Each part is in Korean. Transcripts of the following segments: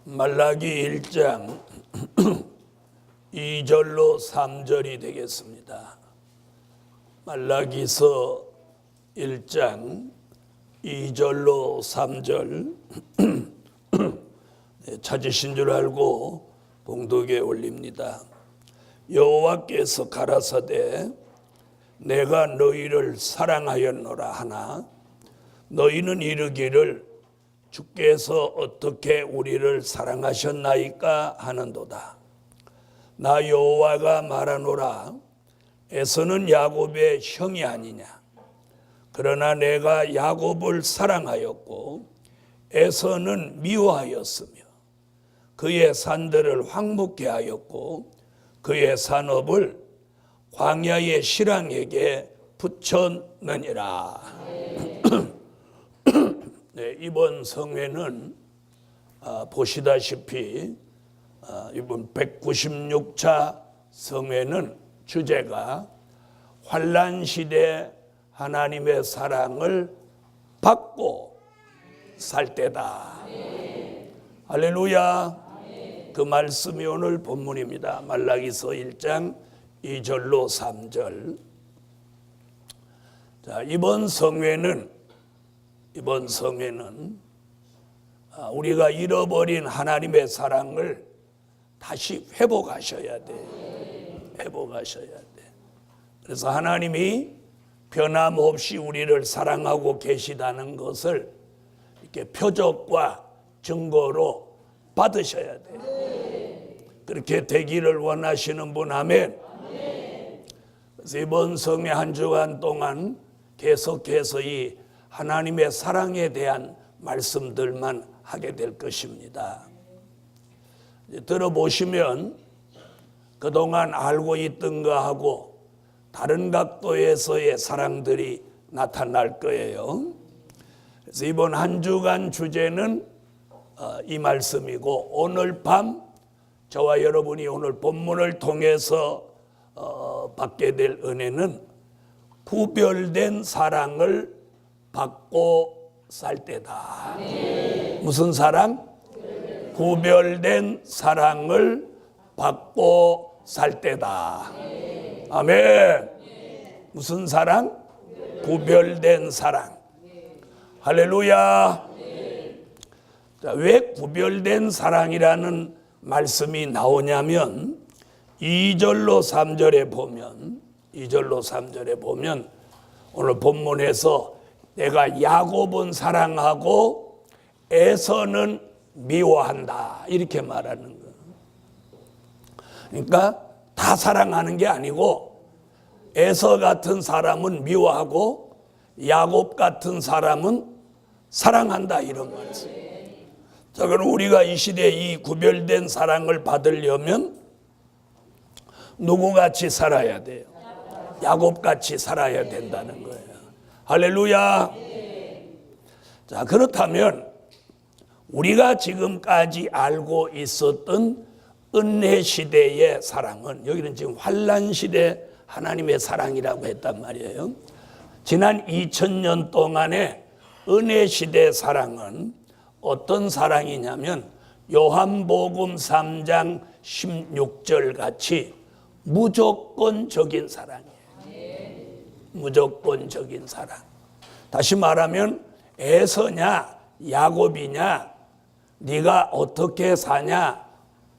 말라기 1장 2절로 3절이 되겠습니다. 말라기서 1장 2절로 3절 찾으신 줄 알고 봉독에 올립니다. 여호와께서 가라사대 내가 너희를 사랑하였노라 하나 너희는 이르기를 주께서 어떻게 우리를 사랑하셨나이까 하는도다. 나 여호와가 말하노라 에서는 야곱의 형이 아니냐. 그러나 내가 야곱을 사랑하였고 에서는 미워하였으며 그의 산들을 황무케 하였고 그의 산업을 광야의 실랑에게 붙였느니라. 네, 이번 성회는 보시다시피 이번 196차 성회는 주제가 환난시대 하나님의 사랑을 받고 살 때다. 할렐루야. 그 말씀이 오늘 본문입니다. 말라기서 1장 2절로 3절. 자, 이번 성회는 우리가 잃어버린 하나님의 사랑을 다시 회복하셔야 돼. 회복하셔야 돼. 그래서 하나님이 변함없이 우리를 사랑하고 계시다는 것을 이렇게 표적과 증거로 받으셔야 돼. 그렇게 되기를 원하시는 분 아멘. 그래서 이번 성회 한 주간 동안 계속해서 이 하나님의 사랑에 대한 말씀들만 하게 될 것입니다. 들어보시면 그동안 알고 있던 거하고 다른 각도에서의 사랑들이 나타날 거예요. 그래서 이번 한 주간 주제는 이 말씀이고 오늘 밤 저와 여러분이 오늘 본문을 통해서 받게 될 은혜는 구별된 사랑을 받고 살 때다. 무슨 사랑? 구별된 사랑을 받고 살 때다. 아멘. 무슨 사랑? 구별된 사랑. 할렐루야. 자, 왜 구별된 사랑이라는 말씀이 나오냐면 2절로 3절에 보면 오늘 본문에서 내가 야곱은 사랑하고 에서는 미워한다 이렇게 말하는 거예요. 그러니까 다 사랑하는 게 아니고 에서 같은 사람은 미워하고 야곱 같은 사람은 사랑한다 이런 말씀. 자, 그럼 우리가 이 시대에 이 구별된 사랑을 받으려면 누구같이 살아야 돼요? 야곱같이 살아야 된다는 거예요. 할렐루야. 자, 그렇다면 우리가 지금까지 알고 있었던 은혜 시대의 사랑은 여기는 지금 환난 시대 하나님의 사랑이라고 했단 말이에요. 지난 2000년 동안의 은혜 시대 사랑은 어떤 사랑이냐면 요한복음 3장 16절 같이 무조건적인 사랑이에요. 무조건적인 사랑. 다시 말하면 에서냐 야곱이냐 네가 어떻게 사냐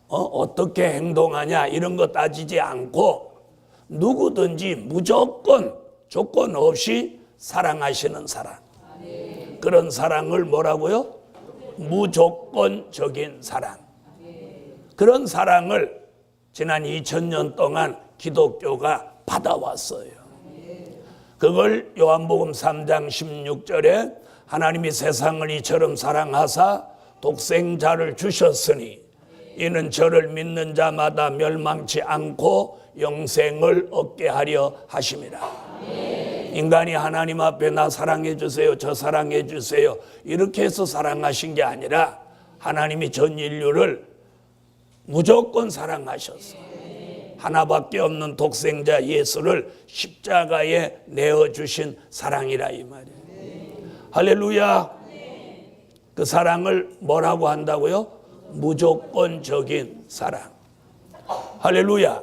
어떻게 행동하냐 이런 거 따지지 않고 누구든지 무조건 조건 없이 사랑하시는 사랑. 그런 사랑을 뭐라고요? 무조건적인 사랑. 그런 사랑을 지난 2000년 동안 기독교가 받아왔어요. 그걸 요한복음 3장 16절에 하나님이 세상을 이처럼 사랑하사 독생자를 주셨으니 이는 저를 믿는 자마다 멸망치 않고 영생을 얻게 하려 하심이라. 인간이 하나님 앞에 나 사랑해 주세요, 저 사랑해 주세요 이렇게 해서 사랑하신 게 아니라 하나님이 전 인류를 무조건 사랑하셨어. 하나밖에 없는 독생자 예수를 십자가에 내어주신 사랑이라 이 말이에요. 할렐루야. 그 사랑을 뭐라고 한다고요? 무조건적인 사랑. 할렐루야.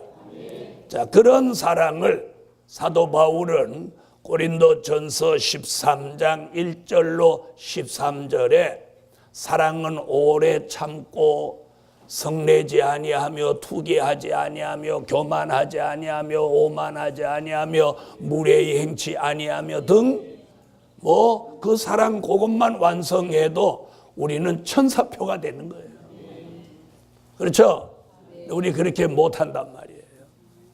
자, 그런 사랑을 사도 바울은 고린도전서 13장 1절로 13절에 사랑은 오래 참고 성내지 아니하며 투기하지 아니하며 교만하지 아니하며 오만하지 아니하며 무례히 행치 아니하며 등 그 사랑 그것만 완성해도 우리는 천사표가 되는 거예요. 그렇죠? 우리 그렇게 못한단 말이에요.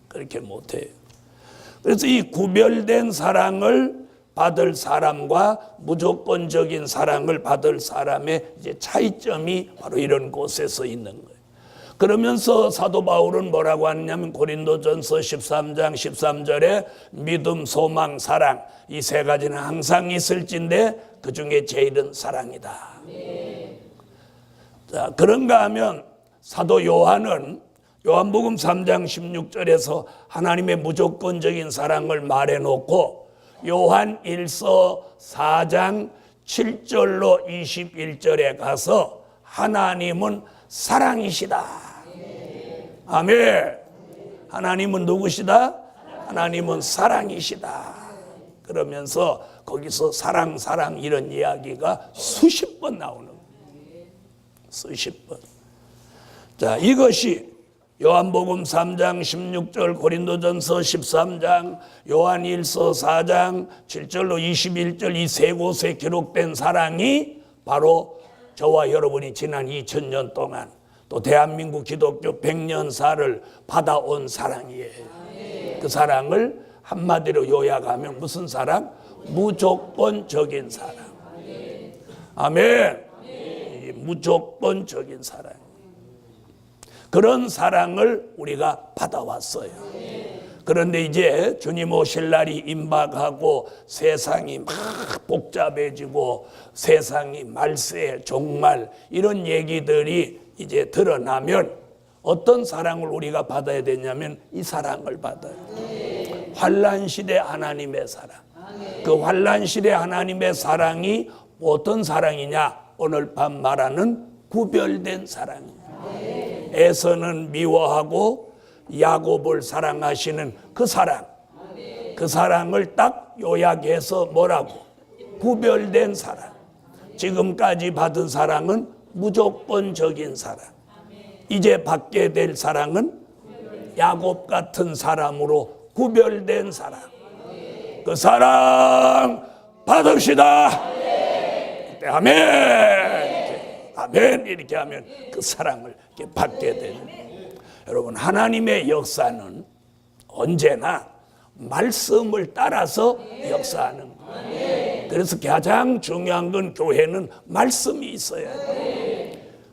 그렇게 못해요. 그래서 이 구별된 사랑을 받을 사람과 무조건적인 사랑을 받을 사람의 이제 차이점이 바로 이런 곳에서 있는 거예요. 그러면서 사도 바울은 뭐라고 하느냐면 고린도전서 13장 13절에 믿음, 소망, 사랑 이 세 가지는 항상 있을진데 그 중에 제일은 사랑이다. 자, 그런가 하면 사도 요한은 요한복음 3장 16절에서 하나님의 무조건적인 사랑을 말해놓고 요한 1서 4장 7절로 21절에 가서 하나님은 사랑이시다. 아멘. 하나님은 누구시다? 하나님은 사랑이시다. 그러면서 거기서 사랑 이런 이야기가 수십 번 나오는 거예요. 수십 번. 자, 이것이 요한복음 3장 16절, 고린도전서 13장, 요한 1서 4장 7절로 21절 이 세 곳에 기록된 사랑이 바로 저와 여러분이 지난 2000년 동안 또 대한민국 기독교 100년사를 받아온 사랑이에요. 그 사랑을 한마디로 요약하면 무슨 사랑? 무조건적인 사랑. 아멘. 무조건적인 사랑. 그런 사랑을 우리가 받아왔어요. 그런데 이제 주님 오실 날이 임박하고 세상이 막 복잡해지고 세상이 말세, 종말 이런 얘기들이 이제 드러나면 어떤 사랑을 우리가 받아야 되냐면 이 사랑을 받아요. 환난시대 하나님의 사랑. 그 환난시대 하나님의 사랑이 어떤 사랑이냐? 오늘 밤 말하는 구별된 사랑입니다. 에서는 미워하고 야곱을 사랑하시는 그 사랑. 그 사랑을 딱 요약해서 뭐라고? 구별된 사랑. 지금까지 받은 사랑은 무조건적인 사랑. 이제 받게 될 사랑은 야곱 같은 사람으로 구별된 사랑. 그 사랑 받읍시다. 아멘. 아멘. 이렇게 하면 그 사랑을 이렇게 받게 되는 거예요. 여러분, 하나님의 역사는 언제나 말씀을 따라서 역사하는 거예요. 그래서 가장 중요한 건 교회는 말씀이 있어야 돼요.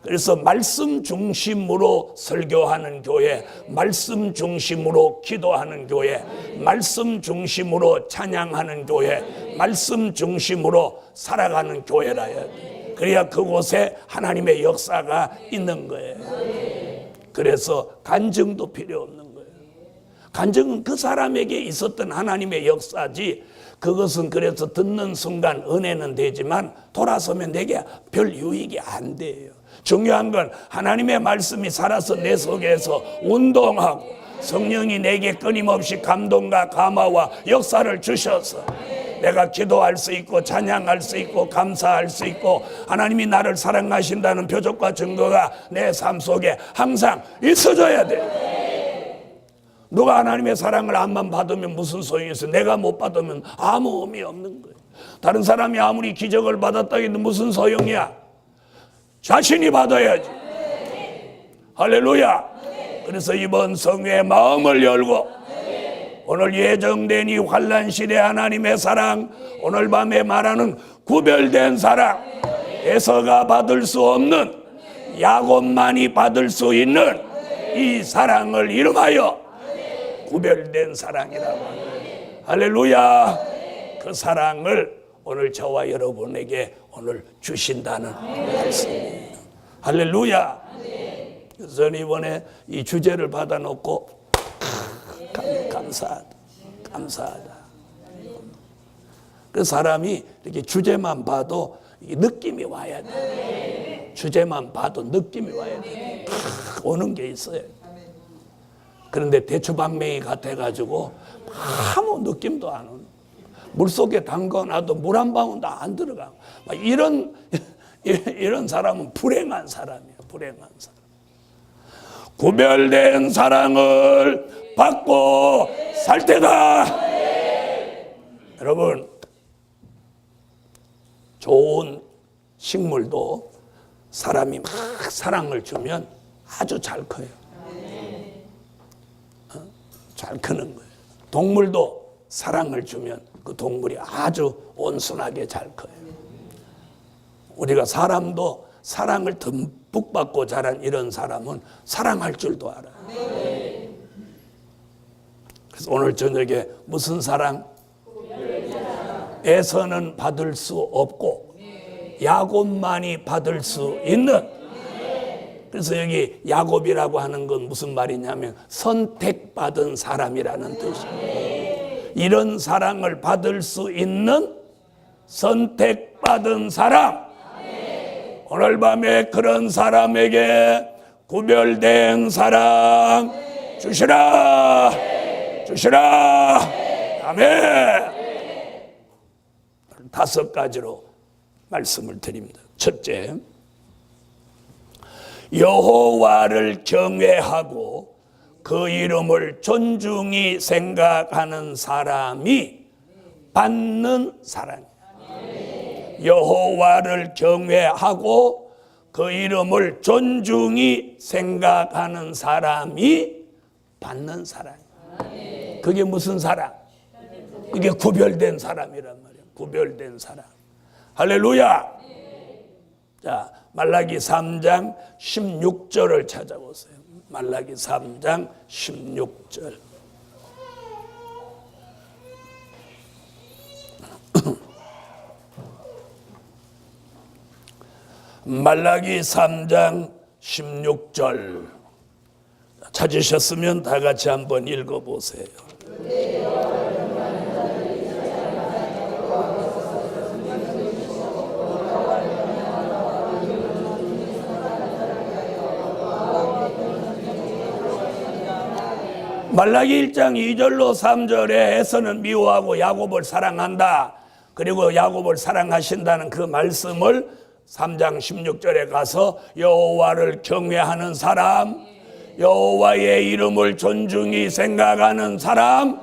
그래서 말씀 중심으로 설교하는 교회, 말씀 중심으로 기도하는 교회, 말씀 중심으로 찬양하는 교회, 말씀 중심으로 살아가는 교회라야 돼. 그래야 그곳에 하나님의 역사가 있는 거예요. 그래서 간증도 필요 없는 거예요. 간증은 그 사람에게 있었던 하나님의 역사지, 그것은 그래서 듣는 순간 은혜는 되지만 돌아서면 내게 별 유익이 안 돼요. 중요한 건 하나님의 말씀이 살아서 내 속에서 운동하고 성령이 내게 끊임없이 감동과 감화와 역사를 주셔서 내가 기도할 수 있고 찬양할 수 있고 감사할 수 있고 하나님이 나를 사랑하신다는 표적과 증거가 내 삶 속에 항상 있어져야 돼요. 누가 하나님의 사랑을 암만 받으면 무슨 소용이 있어? 내가 못 받으면 아무 의미 없는 거예요. 다른 사람이 아무리 기적을 받았다 해도 무슨 소용이야? 자신이 받아야지. 할렐루야. 그래서 이번 성회에 마음을 열고 오늘 예정된 이 환난시대 하나님의 사랑, 오늘 밤에 말하는 구별된 사랑, 에서가 받을 수 없는 야곱만이 받을 수 있는 이 사랑을 이름하여 구별된 사랑이라고 합니다. 할렐루야. 그 사랑을 오늘 저와 여러분에게 오늘 주신다는 말씀이에요. 할렐루야. 그래서 저는 이번에 이 주제를 받아놓고 감사하다. 감사하다. 그 사람이 이렇게 주제만 봐도 느낌이 와야 돼. 주제만 봐도 느낌이 와야 돼. 오는 게 있어요. 그런데 대추방맹이 같아가지고 아무 느낌도 안 오는. 물속에 담가놔도 물 한 방울도 안 들어가. 이런 사람은 불행한 사람이에요. 불행한 사람. 구별된 사랑을 받고 살 때다. 여러분, 좋은 식물도 사람이 막 사랑을 주면 아주 잘 커요. 잘 크는 거예요. 동물도 사랑을 주면 그 동물이 아주 온순하게 잘 커요. 우리가 사람도 사랑을 듬뿍 받고 자란 이런 사람은 사랑할 줄도 알아요. 그래서 오늘 저녁에 무슨 사랑? 에서는 받을 수 없고 야곱만이 받을 수 있는. 그래서 여기 야곱이라고 하는 건 무슨 말이냐면 선택받은 사람이라는 뜻이에요. 이런 사랑을 받을 수 있는 선택받은 사람. 오늘 밤에 그런 사람에게 구별된 사랑 주시라. 주시라. 아멘. 5가지로 말씀을 드립니다. 첫째, 여호와를 경외하고 그 이름을 존중히 생각하는 사람이 받는 사랑이에요. 여호와를 경외하고 그 이름을 존중히 생각하는 사람이 받는 사랑이에요. 그게 무슨 사랑? 그게 구별된 사람이란 말이에요. 구별된 사람. 할렐루야. 자, 말라기 3장 16절을 찾아보세요. 말라기 3장 16절. 말라기 3장 16절 찾으셨으면 다 같이 한번 읽어보세요. 말라기 1장 2절로 3절에 에서는 미워하고 야곱을 사랑한다. 그리고 야곱을 사랑하신다는 그 말씀을 3장 16절에 가서 여호와를 경외하는 사람, 여호와의 이름을 존중히 생각하는 사람,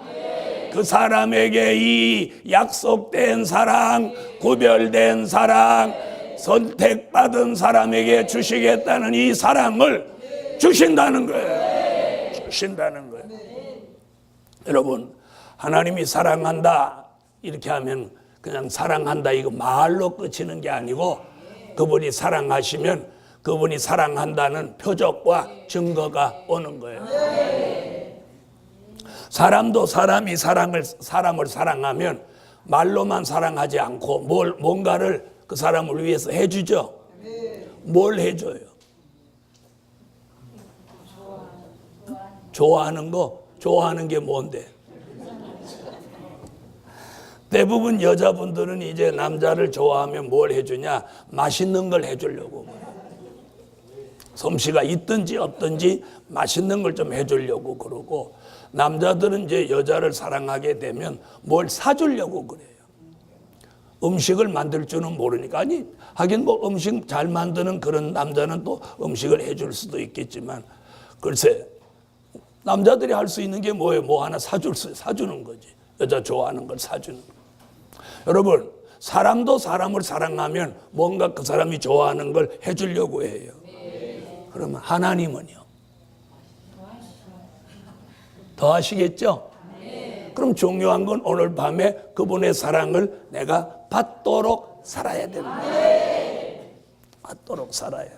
그 사람에게 이 약속된 사랑, 구별된 사랑, 선택받은 사람에게 주시겠다는 이 사랑을 주신다는 거예요. 주신다는 거예요. 여러분, 하나님이 사랑한다 이렇게 하면 그냥 사랑한다 이거 말로 그치는 게 아니고 그분이 사랑하시면 그분이 사랑한다는 표적과 증거가 오는 거예요. 사람도 사람이 사람을 사랑하면 말로만 사랑하지 않고 뭔가를 그 사람을 위해서 해주죠. 뭘 해줘요? 좋아하는 거? 좋아하는 게 뭔데? 대부분 여자분들은 이제 남자를 좋아하면 뭘 해주냐? 맛있는 걸 해주려고. 솜씨가 있든지 없든지 맛있는 걸 좀 해주려고 그러고, 남자들은 이제 여자를 사랑하게 되면 뭘 사주려고 그래요. 음식을 만들 줄은 모르니까. 아니, 하긴 뭐 음식 잘 만드는 그런 남자는 또 음식을 해줄 수도 있겠지만, 글쎄, 남자들이 할 수 있는 게 뭐예요? 뭐 하나 사주는 거지. 여자 좋아하는 걸 사주는 거. 여러분, 사람도 사람을 사랑하면 뭔가 그 사람이 좋아하는 걸 해주려고 해요. 그러면 하나님은요? 더 하시겠죠? 그럼 중요한 건 오늘 밤에 그분의 사랑을 내가 받도록 살아야 된다. 받도록 살아야 돼.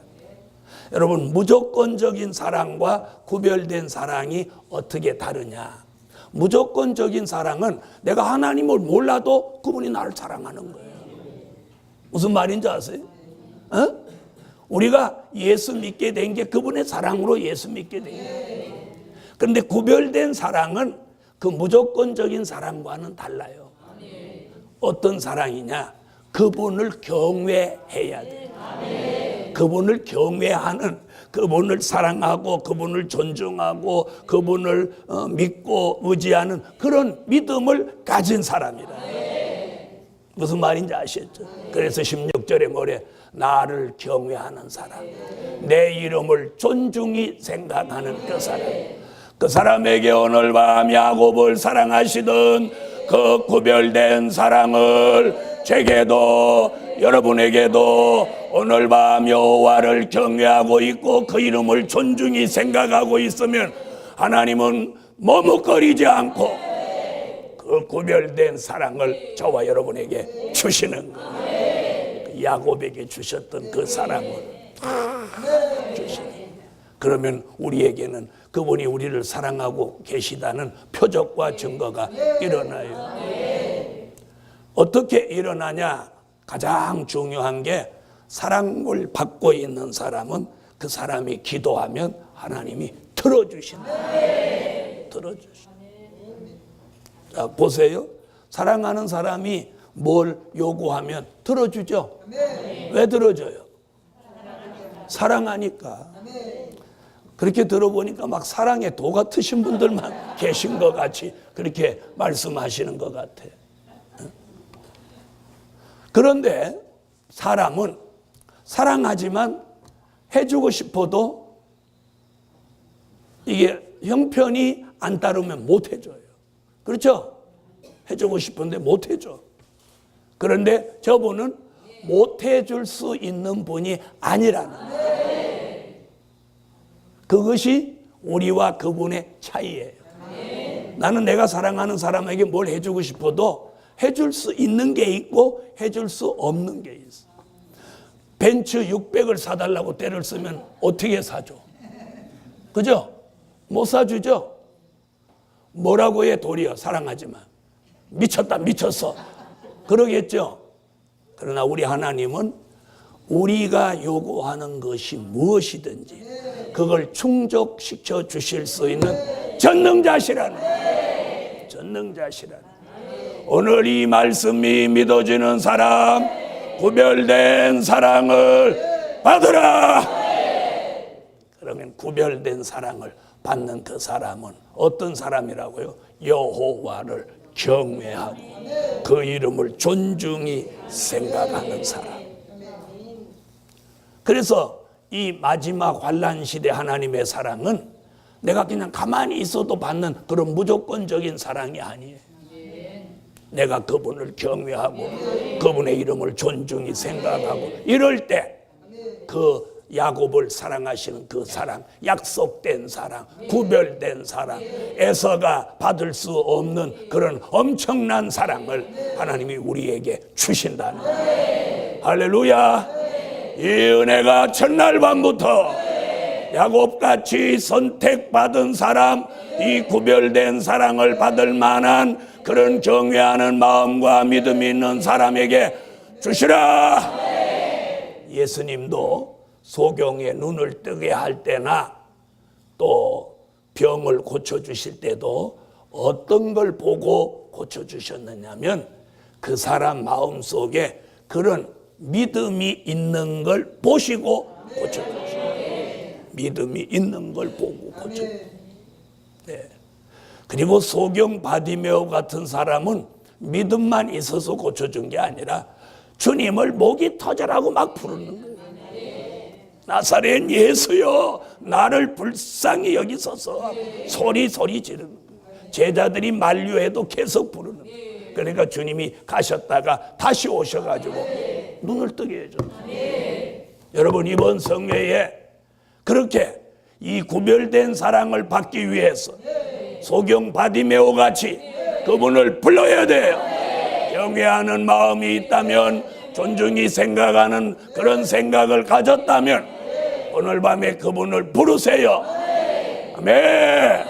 여러분, 무조건적인 사랑과 구별된 사랑이 어떻게 다르냐? 무조건적인 사랑은 내가 하나님을 몰라도 그분이 나를 사랑하는 거예요. 무슨 말인지 아세요? 우리가 예수 믿게 된 게 그분의 사랑으로 예수 믿게 된 거예요. 그런데 구별된 사랑은 그 무조건적인 사랑과는 달라요. 어떤 사랑이냐? 그분을 경외해야 돼. 그분을 경외하는, 그분을 사랑하고 그분을 존중하고 그분을 믿고 의지하는 그런 믿음을 가진 사람이라. 무슨 말인지 아시겠죠? 그래서 16절에 뭐래? 나를 경외하는 사람, 내 이름을 존중히 생각하는 그 사람. 그 사람에게 오늘 밤 야곱을 사랑하시던 그 구별된 사랑을 제게도 여러분에게도 오늘 밤 여호와를 경외하고 있고 그 이름을 존중히 생각하고 있으면 하나님은 머뭇거리지 않고 그 구별된 사랑을 저와 여러분에게 주시는 거예요. 야곱에게 주셨던 그 사랑을 주시는 거예요. 그러면 우리에게는 그분이 우리를 사랑하고 계시다는 표적과 증거가 일어나요. 어떻게 일어나냐? 가장 중요한 게 사랑을 받고 있는 사람은 그 사람이 기도하면 하나님이 들어주신다. 들어주신다. 자, 보세요. 사랑하는 사람이 뭘 요구하면 들어주죠? 왜 들어줘요? 사랑하니까. 그렇게 들어보니까 막 사랑에 도 같으신 분들만 계신 것 같이 그렇게 말씀하시는 것 같아. 그런데 사람은 사랑하지만 해주고 싶어도 이게 형편이 안 따르면 못 해줘요. 그렇죠? 해주고 싶은데 못 해줘. 그런데 저분은 못 해줄 수 있는 분이 아니라는 거예요. 그것이 우리와 그분의 차이예요. 나는 내가 사랑하는 사람에게 뭘 해주고 싶어도 해줄 수 있는 게 있고 해줄 수 없는 게 있어. 벤츠 600을 사달라고 때를 쓰면 어떻게 사줘? 그죠? 못 사주죠? 뭐라고 해 도리어 사랑하지만 미쳤다 미쳤어 그러겠죠. 그러나 우리 하나님은 우리가 요구하는 것이 무엇이든지 그걸 충족시켜 주실 수 있는 전능자시라는 거예요. 전능자시라는 거예요. 오늘 이 말씀이 믿어지는 사람 구별된 사랑을 받으라. 그러면 구별된 사랑을 받는 그 사람은 어떤 사람이라고요? 여호와를 경외하고 그 이름을 존중히 생각하는 사람. 그래서 이 마지막 환난 시대 하나님의 사랑은 내가 그냥 가만히 있어도 받는 그런 무조건적인 사랑이 아니에요. 내가 그분을 경외하고 그분의 이름을 존중히 생각하고 이럴 때 그 야곱을 사랑하시는 그 사랑, 약속된 사랑, 구별된 사랑, 에서가 받을 수 없는 그런 엄청난 사랑을 하나님이 우리에게 주신다는 거예요. 할렐루야. 이 은혜가 첫날 밤부터 야곱같이 선택받은 사람, 이 구별된 사랑을 받을 만한 그런 경외하는 마음과 믿음이 있는 사람에게 주시라. 예수님도 소경의 눈을 뜨게 할 때나 또 병을 고쳐주실 때도 어떤 걸 보고 고쳐주셨느냐면 그 사람 마음속에 그런 믿음이 있는 걸 보시고 고쳐주셨어요. 믿음이 있는 걸 보고 고쳐주셨어요. 네. 그리고 소경 바디메오 같은 사람은 믿음만 있어서 고쳐준 게 아니라 주님을 목이 터져라고 막 부르는 거예요. 나사렛 예수여 나를 불쌍히 여기소서 소리 지르는 거예요. 제자들이 만류해도 계속 부르는 거예요. 그러니까 주님이 가셨다가 다시 오셔가지고 눈을 뜨게 해줬어요. 여러분 이번 성회에 그렇게 이 구별된 사랑을 받기 위해서 소경 바디메오 같이 그분을 불러야 돼요. 경외하는 마음이 있다면 존중히 생각하는 그런 생각을 가졌다면 오늘 밤에 그분을 부르세요. 아멘.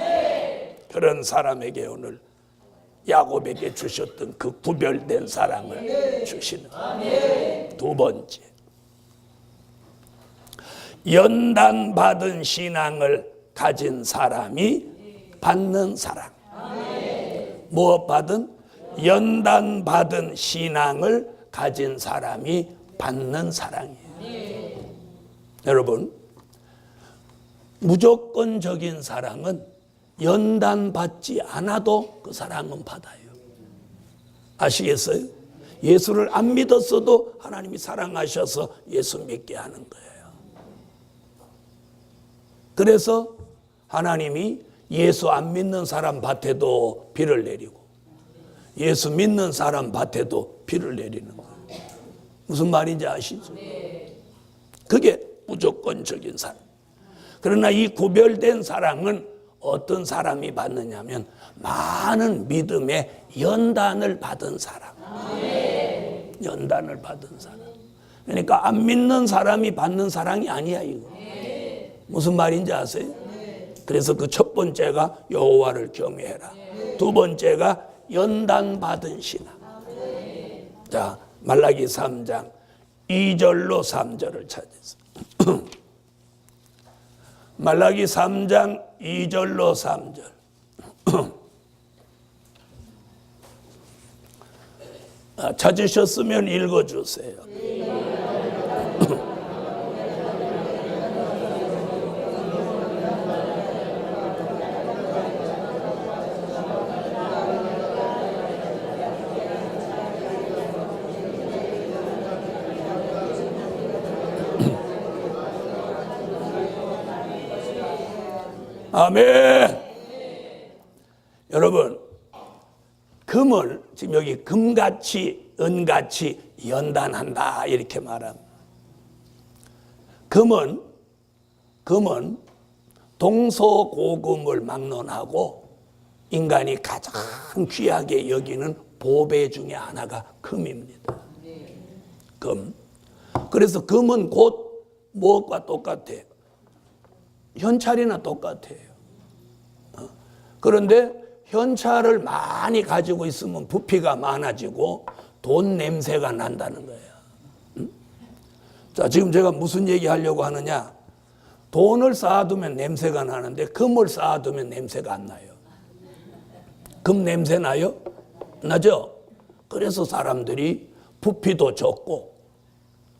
그런 사람에게 오늘 야곱에게 주셨던 그 구별된 사랑을 주시는 두 번째, 연단받은 신앙을 가진 사람이 받는 사랑. 무엇 받은? 연단받은 신앙을 가진 사람이 받는 사랑이에요. 여러분, 무조건적인 사랑은 연단받지 않아도 그 사랑은 받아요. 아시겠어요? 예수를 안 믿었어도 하나님이 사랑하셔서 예수 믿게 하는 거예요. 그래서 하나님이 예수 안 믿는 사람 밭에도 비를 내리고 예수 믿는 사람 밭에도 비를 내리는 거예요. 무슨 말인지 아시죠? 그게 무조건적인 사랑. 그러나 이 구별된 사랑은 어떤 사람이 받느냐면 많은 믿음의 연단을 받은 사람. 연단을 받은 사람. 그러니까 안 믿는 사람이 받는 사랑이 아니야 이거. 무슨 말인지 아세요? 그래서 그 첫 번째가 여호와를 경외해라. 두 번째가 연단 받은 신앙. 자, 말라기 3장 2절로 3절을 찾으세요. 말라기 3장 2절로 3절. 찾으셨으면 읽어주세요. 아멘. 여러분, 금을 지금 여기 금같이 은같이 연단한다 이렇게 말합니다. 금은 동서고금을 막론하고 인간이 가장 귀하게 여기는 보배 중에 하나가 금입니다. 금. 그래서 금은 곧 무엇과 똑같아요? 현찰이나 똑같아요. 그런데 현찰을 많이 가지고 있으면 부피가 많아지고 돈 냄새가 난다는 거예요. 자, 지금 제가 무슨 얘기 하려고 하느냐? 돈을 쌓아두면 냄새가 나는데 금을 쌓아두면 냄새가 안 나요. 금 냄새 나요? 나죠? 그래서 사람들이 부피도 적고,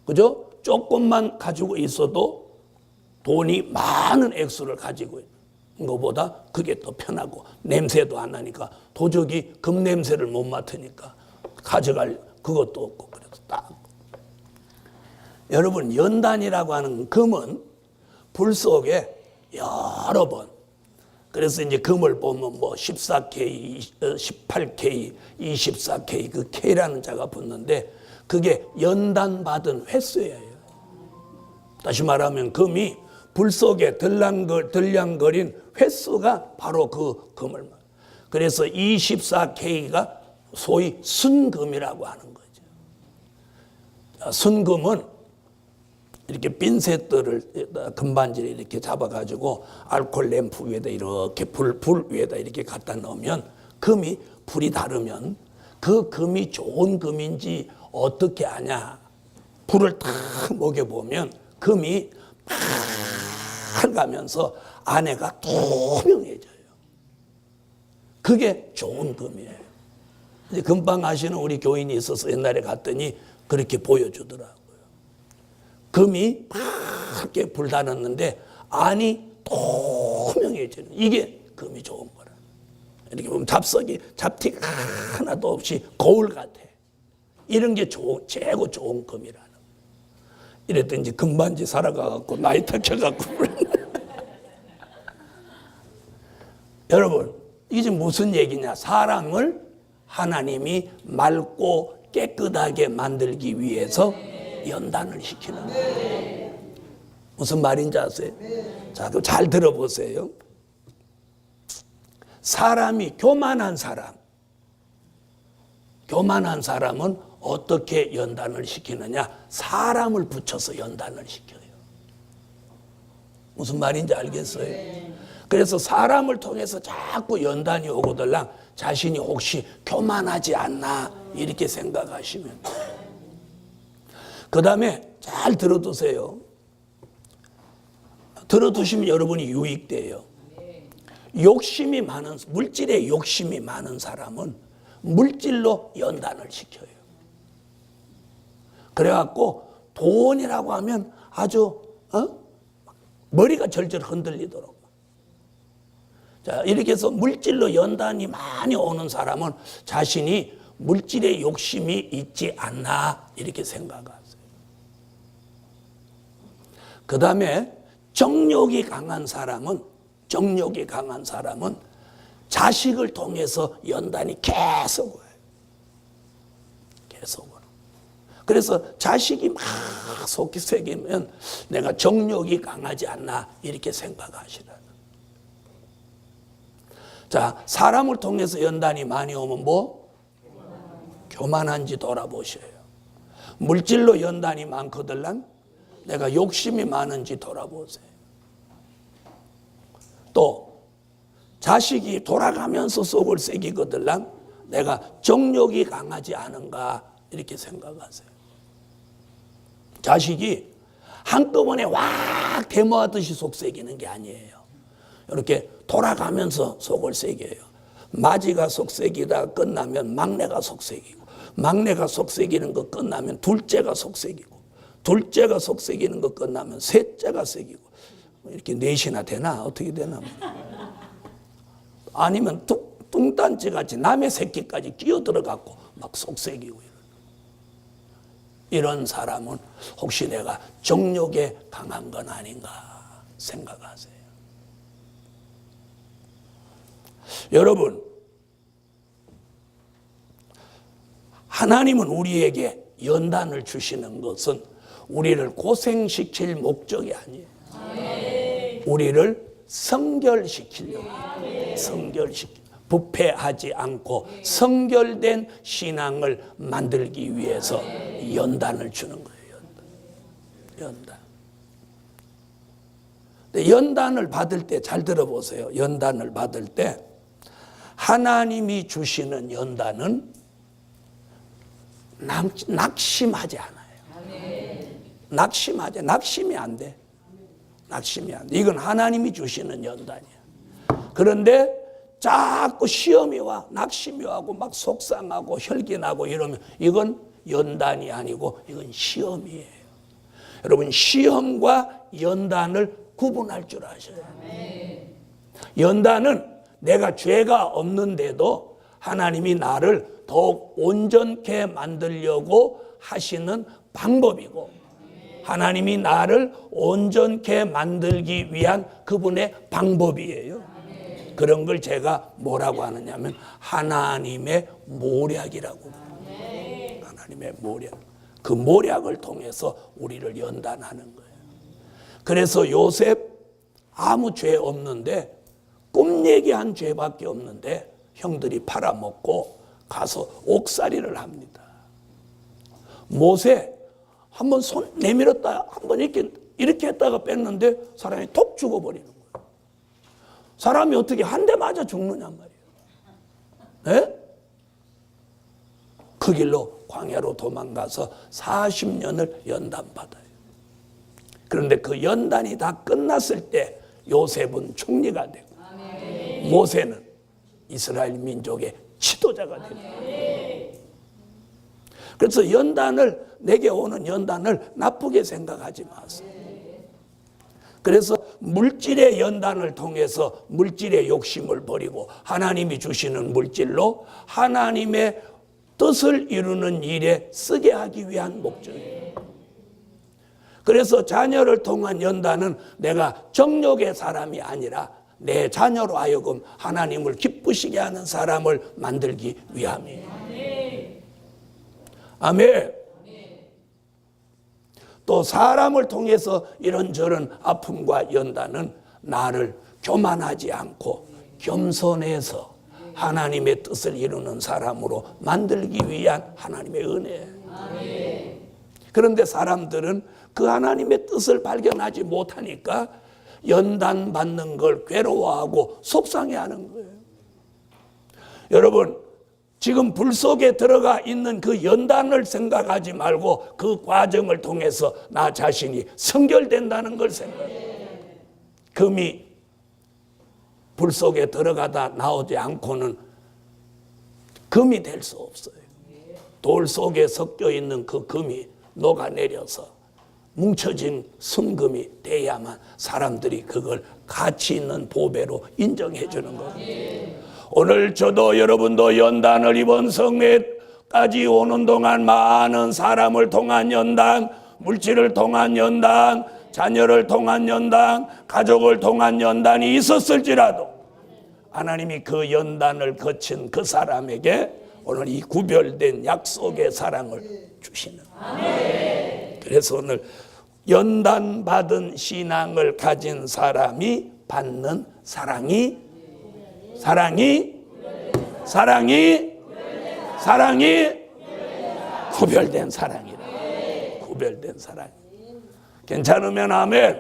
그죠? 조금만 가지고 있어도 돈이 많은 액수를 가지고 있는 것보다 그게 더 편하고 냄새도 안 나니까 도적이 금 냄새를 못 맡으니까 가져갈 그것도 없고 그래서 딱. 여러분, 연단이라고 하는 금은 불 속에 여러 번, 그래서 이제 금을 보면 뭐 14K, 18K, 24K 그 K라는 자가 붙는데 그게 연단받은 횟수예요. 다시 말하면 금이 불 속에 들량거린 횟수가 바로 그 금을. 그래서 24K가 소위 순금이라고 하는 거죠. 순금은 이렇게 핀셋들을 금반지를 이렇게 잡아가지고 알코올 램프 위에다 이렇게 불 위에다 이렇게 갖다 넣으면 금이 불이 다르면 그 금이 좋은 금인지 어떻게 아냐? 불을 탁 먹여보면 금이 가면서 안에가 투명해져요. 그게 좋은 금이에요. 이제 금방 하시는 우리 교인이 있어서 옛날에 갔더니 그렇게 보여주더라고요. 금이 밝게 불달았는데 안이 투명해지는 이게 금이 좋은 거라. 이렇게 보면 잡티가 하나도 없이 거울 같아. 이런 게 최고 좋은 금이라는. 이랬더니 이제 금반지 살아가갖고 나이 탁쳐갖고 여러분, 이게 무슨 얘기냐? 사랑을 하나님이 맑고 깨끗하게 만들기 위해서 연단을 시키는 거예요. 무슨 말인지 아세요? 자, 그럼 잘 들어보세요. 사람이 교만한 사람은 어떻게 연단을 시키느냐? 사람을 붙여서 연단을 시켜요. 무슨 말인지 알겠어요? 그래서 사람을 통해서 자꾸 연단이 오고들랑 자신이 혹시 교만하지 않나 이렇게 생각하시면 돼요. 그 다음에 잘 들어두세요. 들어두시면 여러분이 유익돼요. 물질에 욕심이 많은 사람은 물질로 연단을 시켜요. 그래갖고 돈이라고 하면 아주 머리가 절절 흔들리도록. 자, 이렇게 해서 물질로 연단이 많이 오는 사람은 자신이 물질의 욕심이 있지 않나 이렇게 생각하세요. 그 다음에 정욕이 강한 사람은 자식을 통해서 연단이 계속 와요. 계속 와요. 그래서 자식이 막 속이 새기면 내가 정욕이 강하지 않나 이렇게 생각하시라. 자, 사람을 통해서 연단이 많이 오면 뭐? 교만한지 돌아보셔요. 물질로 연단이 많거든 내가 욕심이 많은지 돌아보세요. 또 자식이 돌아가면서 속을 새기거든 내가 정욕이 강하지 않은가 이렇게 생각하세요. 자식이 한꺼번에 확 데모하듯이 속 새기는 게 아니에요. 이렇게 돌아가면서 속을 새겨요. 마지가 속 새기다 끝나면 막내가 속 새기고, 막내가 속 새기는 거 끝나면 둘째가 속 새기고, 둘째가 속 새기는 거 끝나면 셋째가 새기고, 이렇게 넷이나 되나? 어떻게 되나? 아니면 뚱딴지 같이 남의 새끼까지 끼어 들어갖고 막 속 새기고. 이런 사람은 혹시 내가 정욕에 강한 건 아닌가 생각하세요. 여러분, 하나님은 우리에게 연단을 주시는 것은 우리를 고생시킬 목적이 아니에요. 우리를 성결시키려고 해요. 부패하지 않고 성결된 신앙을 만들기 위해서 연단을 주는 거예요. 연단. 연단을 받을 때 잘 들어보세요. 연단을 받을 때 하나님이 주시는 연단은 낙심하지 않아요. 낙심이 안 돼. 낙심이 안 돼. 이건 하나님이 주시는 연단이야. 그런데 자꾸 시험이 와, 낙심이 와고 막 속상하고 혈기나고 이러면 이건 연단이 아니고 이건 시험이에요. 여러분, 시험과 연단을 구분할 줄 아셔야 돼요. 연단은 내가 죄가 없는데도 하나님이 나를 더욱 온전케 만들려고 하시는 방법이고, 하나님이 나를 온전케 만들기 위한 그분의 방법이에요. 그런 걸 제가 뭐라고 하느냐면 하나님의 모략이라고. 하나님의 모략. 그 모략을 통해서 우리를 연단하는 거예요. 그래서 요셉 아무 죄 없는데 꿈 얘기한 죄밖에 없는데 형들이 팔아먹고 가서 옥살이를 합니다. 모세 한번 손 내밀었다 한번 이렇게 했다가 뺐는데 사람이 톡 죽어버리는 거예요. 사람이 어떻게 한 대 맞아 죽느냔 말이에요. 에? 그 길로 광야로 도망가서 40년을 연단받아요. 그런데 그 연단이 다 끝났을 때 요셉은 총리가 되고 모세는 이스라엘 민족의 지도자가 되고. 그래서 내게 오는 연단을 나쁘게 생각하지 마세요. 그래서 물질의 연단을 통해서 물질의 욕심을 버리고 하나님이 주시는 물질로 하나님의 뜻을 이루는 일에 쓰게 하기 위한 목적이에요. 그래서 자녀를 통한 연단은 내가 정욕의 사람이 아니라 내 자녀로 하여금 하나님을 기쁘시게 하는 사람을 만들기 위함이에요. 아멘. 또 사람을 통해서 이런저런 아픔과 연단은 나를 교만하지 않고 겸손해서 하나님의 뜻을 이루는 사람으로 만들기 위한 하나님의 은혜예요. 그런데 사람들은 그 하나님의 뜻을 발견하지 못하니까 연단받는 걸 괴로워하고 속상해하는 거예요. 여러분, 지금 불 속에 들어가 있는 그 연단을 생각하지 말고 그 과정을 통해서 나 자신이 성결된다는 걸 생각해요. 금이 불 속에 들어가다 나오지 않고는 금이 될 수 없어요. 돌 속에 섞여 있는 그 금이 녹아내려서 뭉쳐진 순금이 돼야만 사람들이 그걸 가치 있는 보배로 인정해 주는 겁니다. 오늘 저도 여러분도 연단을 이번 성회까지 오는 동안 많은 사람을 통한 연단, 물질을 통한 연단, 자녀를 통한 연단, 가족을 통한 연단이 있었을지라도 하나님이 그 연단을 거친 그 사람에게 오늘 이 구별된 약속의 사랑을 주시는 거예요. 그래서 오늘 연단받은 신앙을 가진 사람이 받는 사랑이 구별된 사랑이라. 구별된 사랑. 괜찮으면 아멘.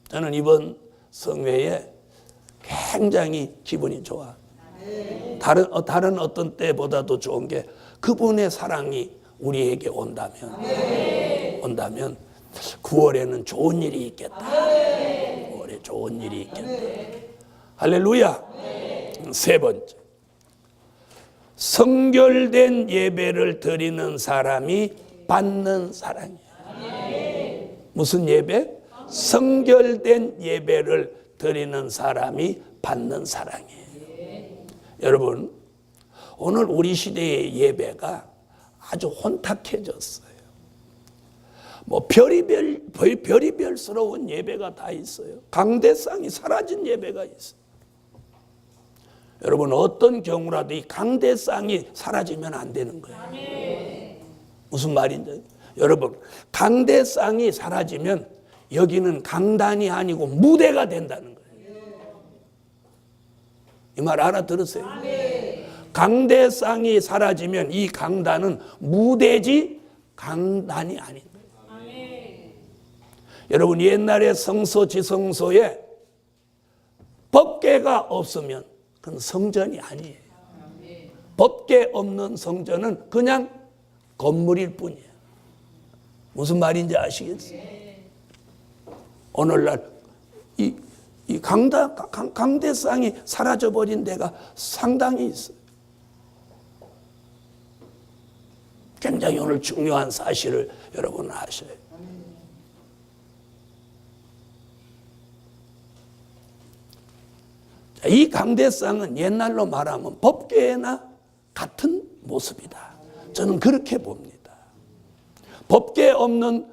저는 이번 성회에 굉장히 기분이 좋아. 다른 어떤 때보다도 좋은 게 그분의 사랑이 우리에게 온다면 9월에는 좋은 일이 있겠다. 9월에 좋은 일이 있겠다. 할렐루야. 세 번째, 성결된 예배를 드리는 사람이 받는 사랑이에요. 무슨 예배? 성결된 예배를 드리는 사람이 받는 사랑이에요. 여러분, 오늘 우리 시대의 예배가 아주 혼탁해졌어요. 뭐 별이별스러운 예배가 다 있어요. 강대상이 사라진 예배가 있어요. 여러분, 어떤 경우라도 이 강대상이 사라지면 안 되는 거예요. 무슨 말인지 여러분, 강대상이 사라지면 여기는 강단이 아니고 무대가 된다는 거예요. 이 말 알아들으세요? 강대상이 사라지면 이 강단은 무대지 강단이 아닌 거예요. 여러분, 옛날에 성소 지성소에 법궤가 없으면 그건 성전이 아니에요. 법궤 없는 성전은 그냥 건물일 뿐이에요. 무슨 말인지 아시겠어요? 오늘날 이 강대상이 사라져버린 데가 상당히 있어요. 굉장히 오늘 중요한 사실을 여러분 아셔야 해요. 이 강대상은 옛날로 말하면 법궤나 같은 모습이다. 저는 그렇게 봅니다. 법궤 없는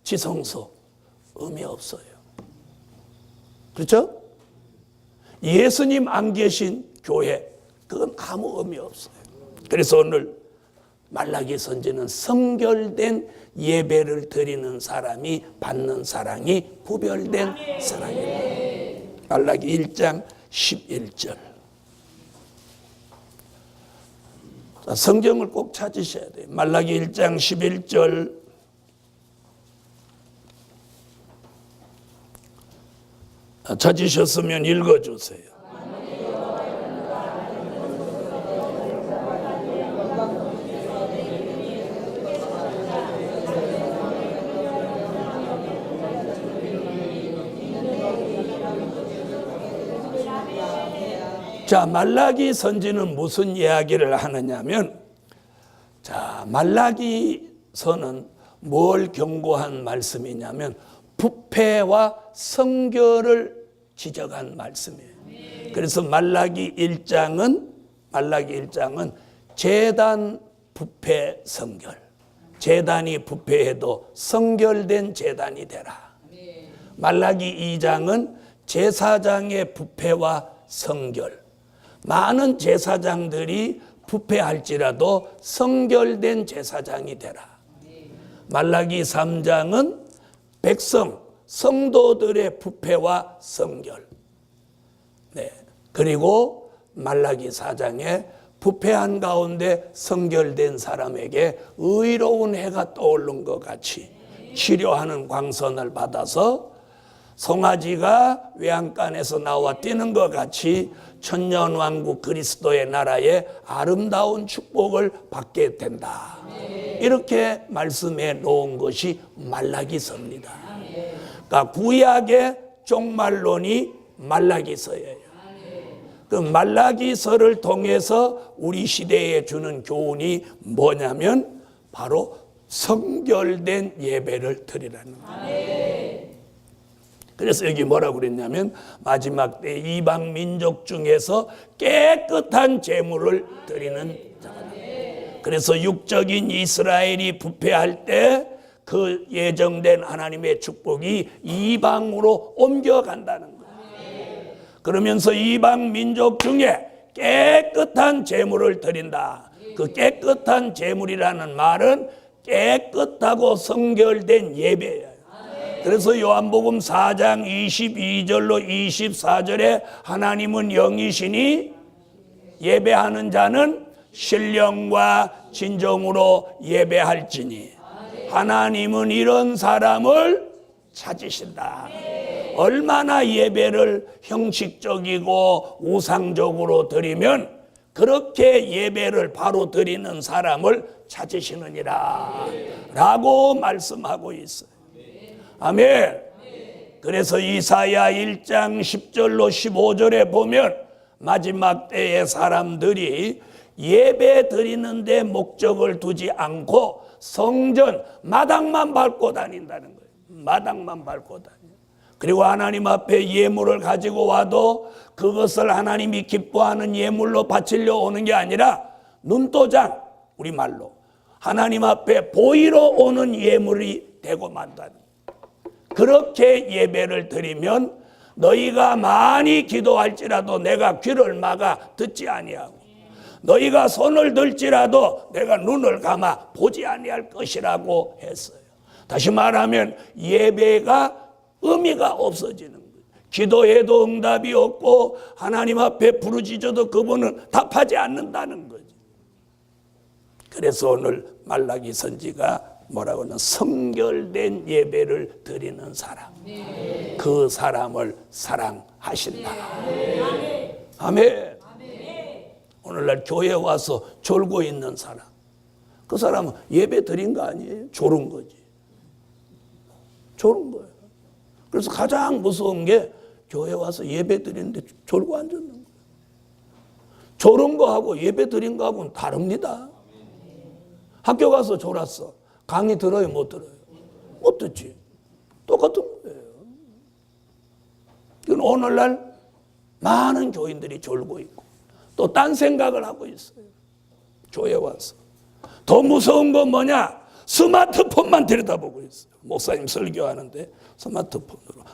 지성소 의미 없어요. 그렇죠? 예수님 안 계신 교회, 그건 아무 의미 없어요. 그래서 오늘 말라기 선지는 성결된 예배를 드리는 사람이 받는 사랑이 구별된 사랑이에요. 말라기 1장 11절. 성경을 꼭 찾으셔야 돼요. 말라기 1장 11절. 찾으셨으면 읽어주세요. 자, 말라기 선지는 무슨 이야기를 하느냐면, 자, 말라기서는 뭘 경고한 말씀이냐면 부패와 성결을 지적한 말씀이에요. 그래서 말라기 1장은 제단 부패 성결. 제단이 부패해도 성결된 제단이 되라. 말라기 2장은 제사장의 부패와 성결. 많은 제사장들이 부패할지라도 성결된 제사장이 되라. 말라기 3장은 백성, 성도들의 부패와 성결. 네. 그리고 말라기 4장에 부패한 가운데 성결된 사람에게 의로운 해가 떠오른 것 같이 치료하는 광선을 받아서 송아지가 외양간에서 나와 뛰는 것 같이 천년왕국 그리스도의 나라에 아름다운 축복을 받게 된다. 이렇게 말씀해 놓은 것이 말라기서입니다. 그러니까 구약의 종말론이 말라기서예요. 그 말라기서를 통해서 우리 시대에 주는 교훈이 뭐냐면 바로 성결된 예배를 드리라는 거예요. 그래서 여기 뭐라고 그랬냐면 마지막 때 이방 민족 중에서 깨끗한 제물을 드리는 자가. 그래서 육적인 이스라엘이 부패할 때 그 예정된 하나님의 축복이 이방으로 옮겨간다는 거예요. 그러면서 이방 민족 중에 깨끗한 제물을 드린다. 그 깨끗한 제물이라는 말은 깨끗하고 성결된 예배예요. 그래서 요한복음 4장 22절로 24절에 하나님은 영이시니 예배하는 자는 신령과 진정으로 예배할지니 하나님은 이런 사람을 찾으신다. 얼마나 예배를 형식적이고 우상적으로 드리면 그렇게 예배를 바로 드리는 사람을 찾으시느니라 라고 말씀하고 있어요. 아멘. 그래서 이사야 1장 10절로 15절에 보면 마지막 때의 사람들이 예배 드리는 데 목적을 두지 않고 성전 마당만 밟고 다닌다는 거예요. 마당만 밟고 다녀요. 그리고 하나님 앞에 예물을 가지고 와도 그것을 하나님이 기뻐하는 예물로 바치려 오는 게 아니라 눈도장, 우리말로 하나님 앞에 보이러 오는 예물이 되고 만다는 거예요. 그렇게 예배를 드리면 너희가 많이 기도할지라도 내가 귀를 막아 듣지 아니하고 너희가 손을 들지라도 내가 눈을 감아 보지 아니할 것이라고 했어요. 다시 말하면 예배가 의미가 없어지는 거예요. 기도해도 응답이 없고 하나님 앞에 부르짖어도 그분은 답하지 않는다는 거죠. 그래서 오늘 말라기 선지가 뭐라고 하면 성결된 예배를 드리는 사람, 그 사람을 사랑하신다. 아멘. 오늘날 교회에 와서 졸고 있는 사람, 그 사람은 예배 드린 거 아니에요? 졸은 거지. 졸은 거예요. 그래서 가장 무서운 게 교회 와서 예배 드리는데 졸고 앉았는 거예요. 졸은 거하고 예배 드린 거하고는 다릅니다. 학교 가서 졸았어. 강의 들어요? 못 들어요? 못 듣지. 똑같은 거예요. 오늘날 많은 교인들이 졸고 있고 또 딴 생각을 하고 있어요. 교회 와서. 더 무서운 건 뭐냐? 스마트폰만 들여다보고 있어요. 목사님 설교하는데 스마트폰으로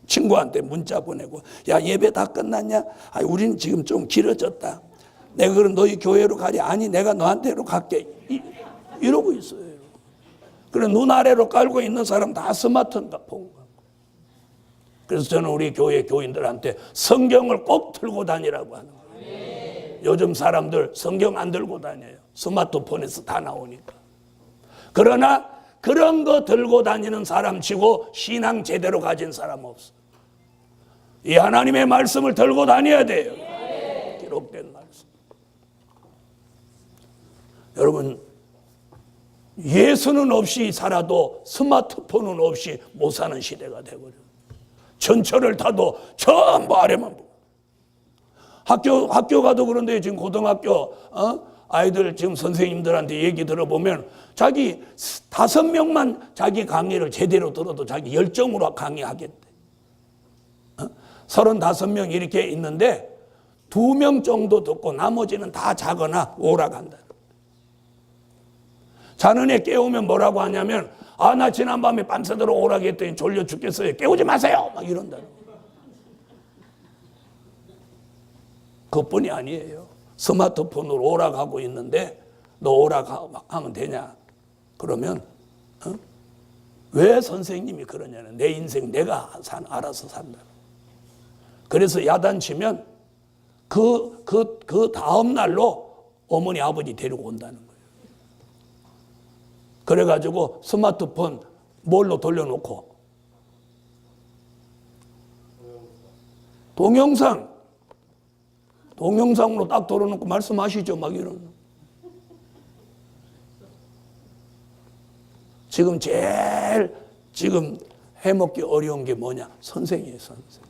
친구한테 문자 보내고 야 예배 다 끝났냐? 아니 우리는 지금 좀 길어졌다. 내가 그럼 너희 교회로 가리? 아니 내가 너한테로 갈게. 이러고 있어요. 그래 눈 아래로 깔고 있는 사람 다 스마트폰 갖고. 그래서 저는 우리 교회 교인들한테 성경을 꼭 들고 다니라고 하는 거예요. 요즘 사람들 성경 안 들고 다녀요. 스마트폰에서 다 나오니까. 그러나 그런 거 들고 다니는 사람 치고 신앙 제대로 가진 사람 없어. 이 하나님의 말씀을 들고 다녀야 돼요. 기록된 말씀. 여러분 예수는 없이 살아도 스마트폰은 없이 못 사는 시대가 되거든요. 전철을 타도 전부 아래만 보고. 학교 가도 그런데 지금 고등학교 아이들 지금 선생님들한테 얘기 들어보면 자기 5명만 자기 강의를 제대로 들어도 자기 열정으로 강의하겠대. 35명 이렇게 있는데 2명 정도 듣고 나머지는 다 자거나 오락한다. 자는 애 깨우면 뭐라고 하냐면 나 지난밤에 밤새도록 오락했더니 졸려 죽겠어요. 깨우지 마세요. 막 이런다. 그것뿐이 아니에요. 스마트폰으로 오락하고 있는데 너 오락하면 되냐? 그러면 왜 선생님이 그러냐는 내 인생 내가 알아서 산다. 그래서 야단치면 그 다음 날로 어머니 아버지 데리고 온다는 거예요. 그래가지고 스마트폰 뭘로 돌려놓고 동영상으로 딱 돌려놓고 말씀하시죠 막 이러는. 지금 제일 해먹기 어려운 게 뭐냐? 선생이에요. 선생.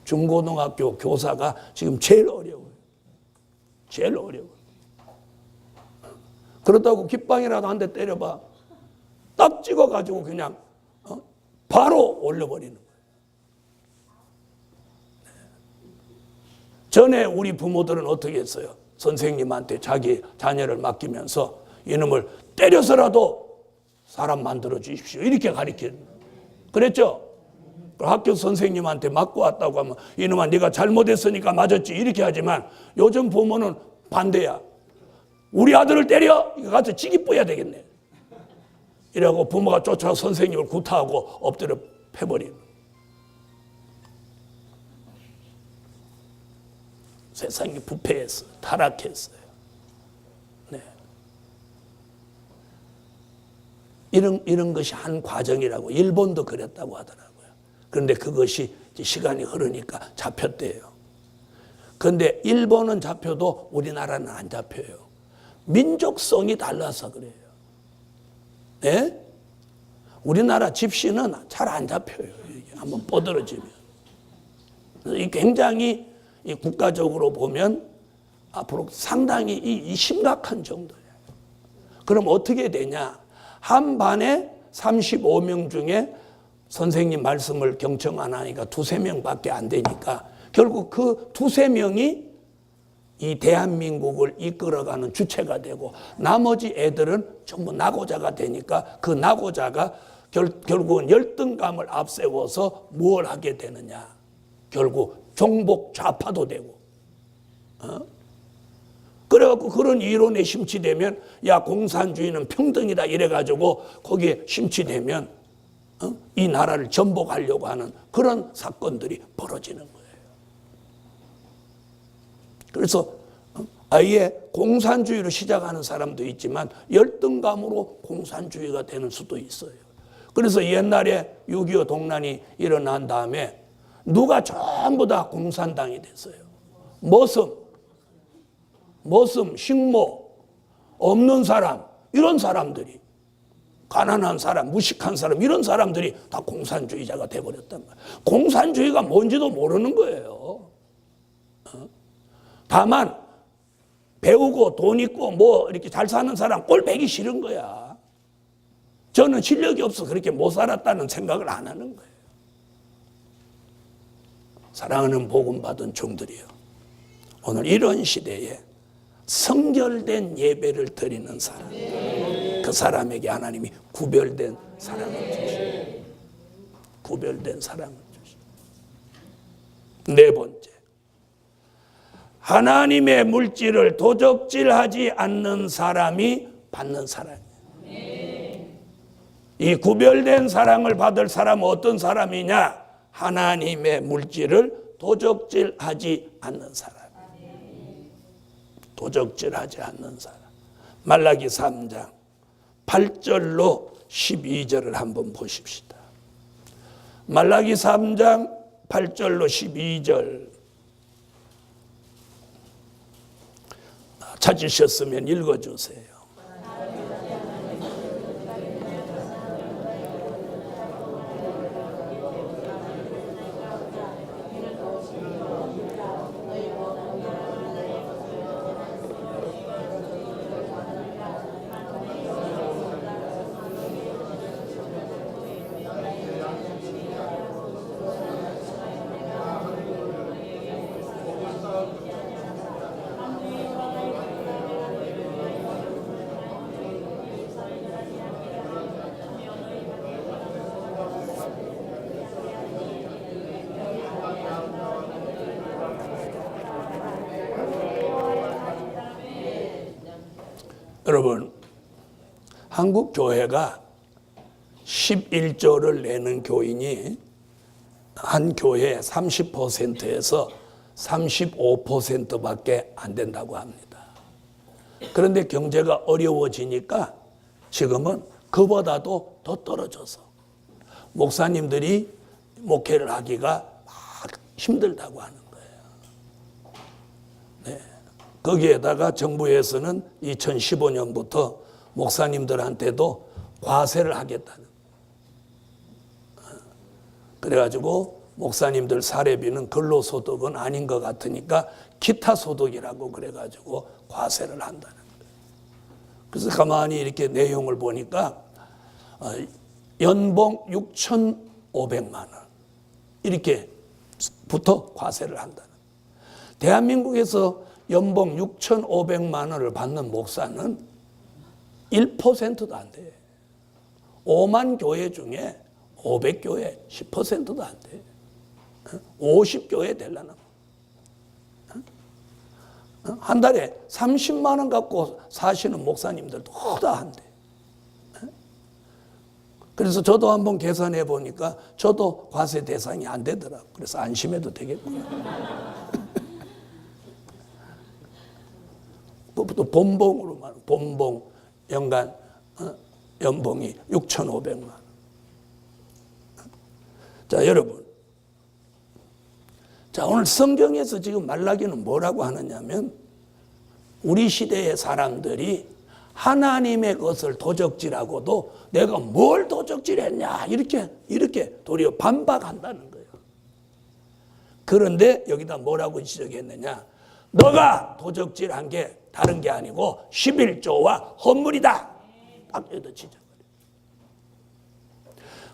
중고등학교 교사가 지금 제일 어려워요. 제일 어려워요. 그렇다고 깃방이라도 한 대 때려봐. 딱 찍어가지고 그냥 바로 올려버리는 거예요. 전에 우리 부모들은 어떻게 했어요? 선생님한테 자기 자녀를 맡기면서 이놈을 때려서라도 사람 만들어 주십시오. 이렇게 가르치는 그랬죠? 학교 선생님한테 맞고 왔다고 하면 이놈아 네가 잘못했으니까 맞았지 이렇게 하지만 요즘 부모는 반대야. 우리 아들을 때려? 이거 가서 찌기 뿌야 되겠네. 이라고 부모가 쫓아와 선생님을 구타하고 엎드려 패버리는. 세상이 부패했어요. 타락했어요. 네. 이런 것이 한 과정이라고 일본도 그랬다고 하더라고요. 그런데 그것이 시간이 흐르니까 잡혔대요. 그런데 일본은 잡혀도 우리나라는 안 잡혀요. 민족성이 달라서 그래요. 네? 우리나라 집시는 잘 안 잡혀요. 한번 뻗어지면. 굉장히 이 국가적으로 보면 앞으로 상당히 이 심각한 정도예요. 그럼 어떻게 되냐? 한 반에 35명 중에 선생님 말씀을 경청 안 하니까 2~3명밖에 안 되니까 결국 그 2~3명이 이 대한민국을 이끌어가는 주체가 되고 나머지 애들은 전부 낙오자가 되니까 그 낙오자가 결국은 열등감을 앞세워서 뭘 하게 되느냐? 결국 종북 좌파도 되고, 그래갖고 그런 이론에 심취되면 야 공산주의는 평등이다 이래가지고 거기에 심취되면 이 나라를 전복하려고 하는 그런 사건들이 벌어지는 거예요. 그래서 아예 공산주의로 시작하는 사람도 있지만 열등감으로 공산주의가 되는 수도 있어요. 그래서 옛날에 6.25 동란이 일어난 다음에 누가 전부 다 공산당이 됐어요. 머슴, 식모, 없는 사람, 이런 사람들이, 가난한 사람, 무식한 사람, 이런 사람들이 다 공산주의자가 돼버렸단 말이에요. 공산주의가 뭔지도 모르는 거예요. 다만 배우고 돈 있고 뭐 이렇게 잘 사는 사람 꼴 배기 싫은 거야. 저는 실력이 없어 그렇게 못 살았다는 생각을 안 하는 거예요. 사랑하는 복음 받은 종들이요. 오늘 이런 시대에 성결된 예배를 드리는 사람, 그 사람에게 하나님이 구별된 사랑을 주시고, 구별된 사랑을 주시고. 네 번째, 하나님의 물질을 도적질하지 않는 사람이 받는 사랑이에요. 이 구별된 사랑을 받을 사람은 어떤 사람이냐? 하나님의 물질을 도적질하지 않는 사람. 도적질하지 않는 사람. 말라기 3장 8절로 12절을 한번 보십시다. 말라기 3장 8절로 12절 찾으셨으면 읽어주세요. 여러분, 한국 교회가 11조를 내는 교인이 한 교회 30%에서 35%밖에 안 된다고 합니다. 그런데 경제가 어려워지니까 지금은 그보다도 더 떨어져서 목사님들이 목회를 하기가 막 힘들다고 하는 거예요. 네. 거기에다가 정부에서는 2015년부터 목사님들한테도 과세를 하겠다는 거예요. 그래가지고 목사님들 사례비는 근로소득은 아닌 것 같으니까 기타 소득이라고 그래가지고 과세를 한다는 거예요. 그래서 가만히 이렇게 내용을 보니까 연봉 6,500만 원 이렇게부터 과세를 한다는. 대한민국에서 연봉 6,500만 원을 받는 목사는 1%도 안 돼. 5만 교회 중에 500교회 10%도 안 돼. 50교회 되려나. 한 달에 30만 원 갖고 사시는 목사님들도 허다한데. 그래서 저도 한번 계산해 보니까 저도 과세 대상이 안 되더라고요. 그래서 안심해도 되겠고요. 또 본봉으로만, 본봉 연간 연봉이 6,500만 원. 자, 여러분. 자, 오늘 성경에서 지금 말라기는 뭐라고 하느냐면 우리 시대의 사람들이 하나님의 것을 도적질하고도 내가 뭘 도적질했냐 이렇게 도리어 반박한다는 거예요. 그런데 여기다 뭐라고 지적했느냐? 너가 도적질한 게 다른 게 아니고 11조와 헌물이다. 딱 여기다 지적을 해요.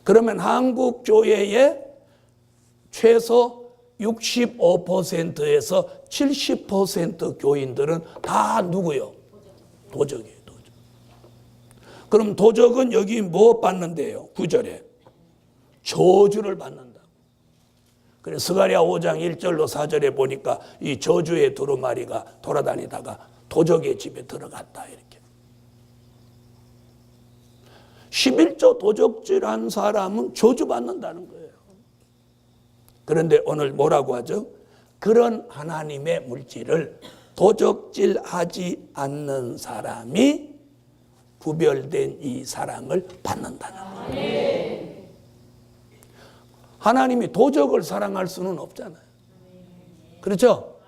그러면 한국 교회의 최소 65%에서 70% 교인들은 다 누구요? 도적이에요. 도적. 그럼 도적은 여기 뭐 받는데요? 9절에 저주를 받는다. 그래서 스가랴 5장 1절로 4절에 보니까 이 저주의 두루마리가 돌아다니다가 도적의 집에 들어갔다 이렇게. 11조 도적질한 사람은 저주받는다는 거예요. 그런데 오늘 뭐라고 하죠? 그런 하나님의 물질을 도적질하지 않는 사람이 구별된 이 사랑을 받는다는 거예요. 하나님이 도적을 사랑할 수는 없잖아요. 그렇죠?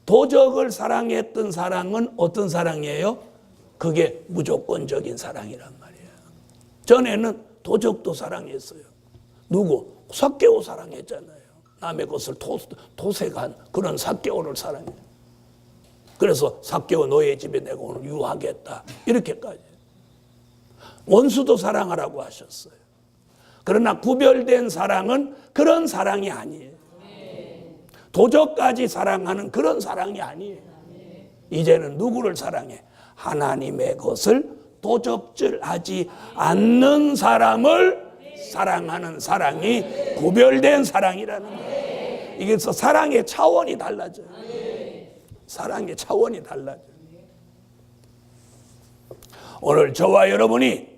도적을 사랑했던 사랑은 어떤 사랑이에요? 그게 무조건적인 사랑이란 말이에요. 전에는 도적도 사랑했어요. 누구? 삭개오 사랑했잖아요. 남의 것을 도색한 그런 삭개오를 사랑해요. 그래서 삭개오 너의 집에 내가 오늘 유하겠다 이렇게까지. 원수도 사랑하라고 하셨어요. 그러나 구별된 사랑은 그런 사랑이 아니에요. 도적까지 사랑하는 그런 사랑이 아니에요. 이제는 누구를 사랑해? 하나님의 것을 도적질하지 않는 사람을 사랑하는 사랑이 구별된 사랑이라는 거예요. 이게서 사랑의 차원이 달라져요. 사랑의 차원이 달라져요. 오늘 저와 여러분이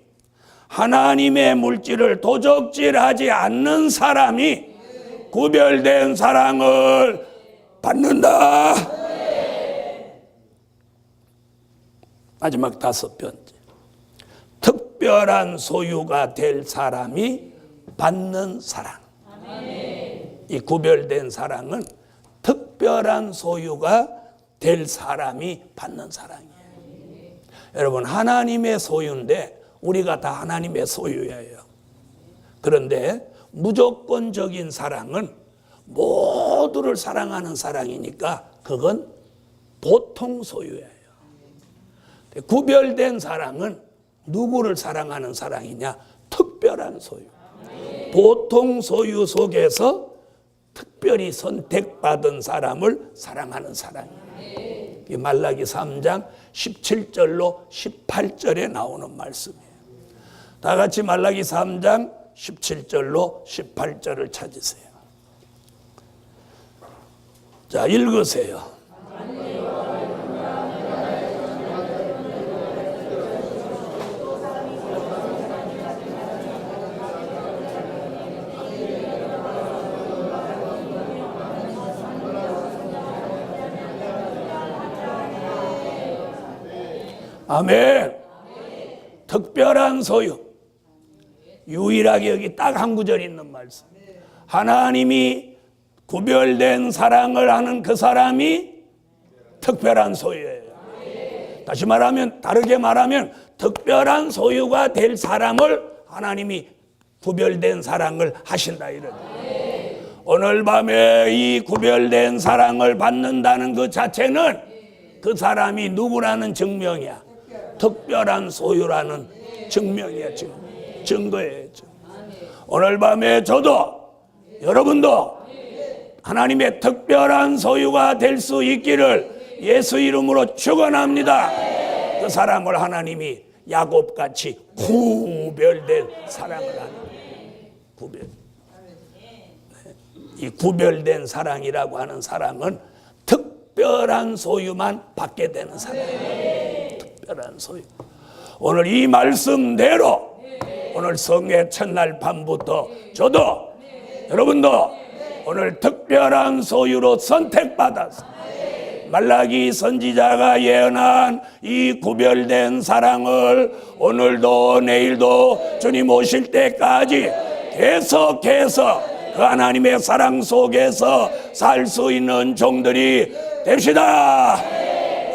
하나님의 물질을 도적질하지 않는 사람이 구별된 사랑을 받는다. 마지막 5번째. 특별한 소유가 될 사람이 받는 사랑. 이 구별된 사랑은 특별한 소유가 될 사람이 받는 사랑이에요. 여러분, 하나님의 소유인데 우리가 다 하나님의 소유예요. 그런데 무조건적인 사랑은 모두를 사랑하는 사랑이니까 그건 보통 소유예요. 구별된 사랑은 누구를 사랑하는 사랑이냐? 특별한 소유. 보통 소유 속에서 특별히 선택받은 사람을 사랑하는 사랑이에요. 말라기 3장 17절로 18절에 나오는 말씀이에요. 다 같이 말라기 3장 17절로 18절을 찾으세요. 자, 읽으세요. 아멘. 특별한 소유. 유일하게 여기 딱 한 구절 있는 말씀. 하나님이 구별된 사랑을 하는 그 사람이 특별한 소유예요. 다시 말하면, 다르게 말하면 특별한 소유가 될 사람을 하나님이 구별된 사랑을 하신다 이런. 오늘 밤에 이 구별된 사랑을 받는다는 그 자체는 그 사람이 누구라는 증명이야. 특별한 소유라는 증명이야. 증명. 증거예요. 오늘 밤에 저도 여러분도 하나님의 특별한 소유가 될 수 있기를 예수 이름으로 축원합니다. 그 사람을 하나님이 야곱같이 구별된 사랑을 하는 구별. 이 구별된 사랑이라고 하는 사랑은 특별한 소유만 받게 되는 사랑이에요. 특별한 소유. 오늘 이 말씀대로 오늘 성회 첫날 밤부터 저도 여러분도 오늘 특별한 소유로 선택받아서 말라기 선지자가 예언한 이 구별된 사랑을 오늘도 내일도 주님 오실 때까지 계속해서 그 하나님의 사랑 속에서 살 수 있는 종들이 됩시다.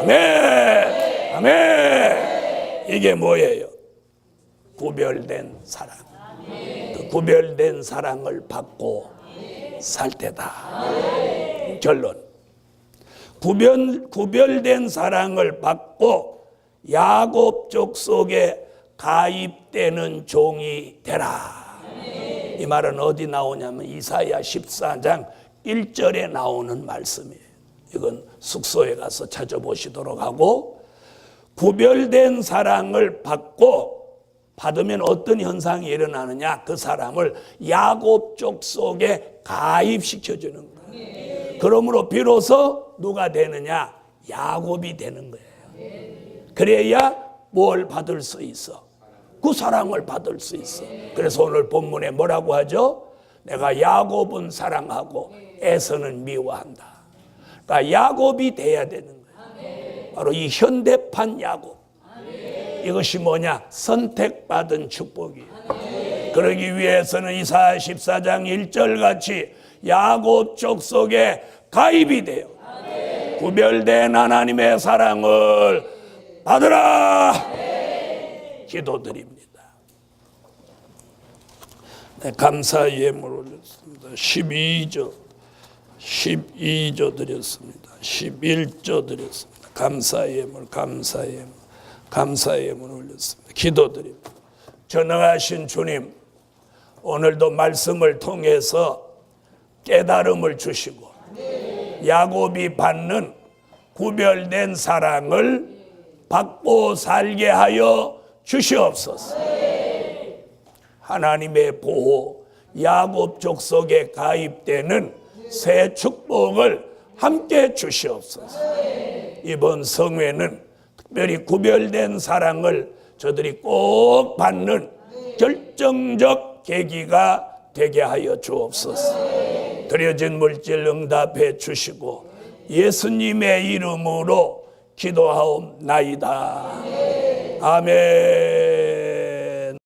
아멘. 아멘. 이게 뭐예요? 구별된 사랑. 그 구별된 사랑을 받고 살 때다. 결론. 구별된 사랑을 받고 야곱 족속에 가입되는 종이 되라. 이 말은 어디 나오냐면 이사야 14장 1절에 나오는 말씀이에요. 이건 숙소에 가서 찾아보시도록 하고, 구별된 사랑을 받으면 어떤 현상이 일어나느냐, 그 사람을 야곱 족속에 가입시켜주는 거예요. 그러므로 비로소 누가 되느냐, 야곱이 되는 거예요. 그래야 뭘 받을 수 있어? 그 사랑을 받을 수 있어. 그래서 오늘 본문에 뭐라고 하죠? 내가 야곱은 사랑하고 에서는 미워한다. 그러니까 야곱이 돼야 되는 거예요. 바로 이 현대판 야곱. 이것이 뭐냐? 선택받은 축복이에요. 그러기 위해서는 이사야 14장 1절 같이 야곱 족속에 가입이 돼요. 구별된 하나님의 사랑을 받으라. 기도드립니다. 네, 감사 예물 올렸습니다. 12조 드렸습니다. 11조 드렸습니다. 감사 예물 올렸습니다. 기도드립니다. 전능하신 주님, 오늘도 말씀을 통해서 깨달음을 주시고 야곱이 받는 구별된 사랑을 받고 살게 하여 주시옵소서. 하나님의 보호, 야곱 족속에 가입되는 새 축복을 함께 주시옵소서. 이번 성회는 특별히 구별된 사랑을 저들이 꼭 받는 결정적 계기가 되게 하여 주옵소서. 드려진 물질 응답해 주시고 예수님의 이름으로 기도하옵나이다. 아멘.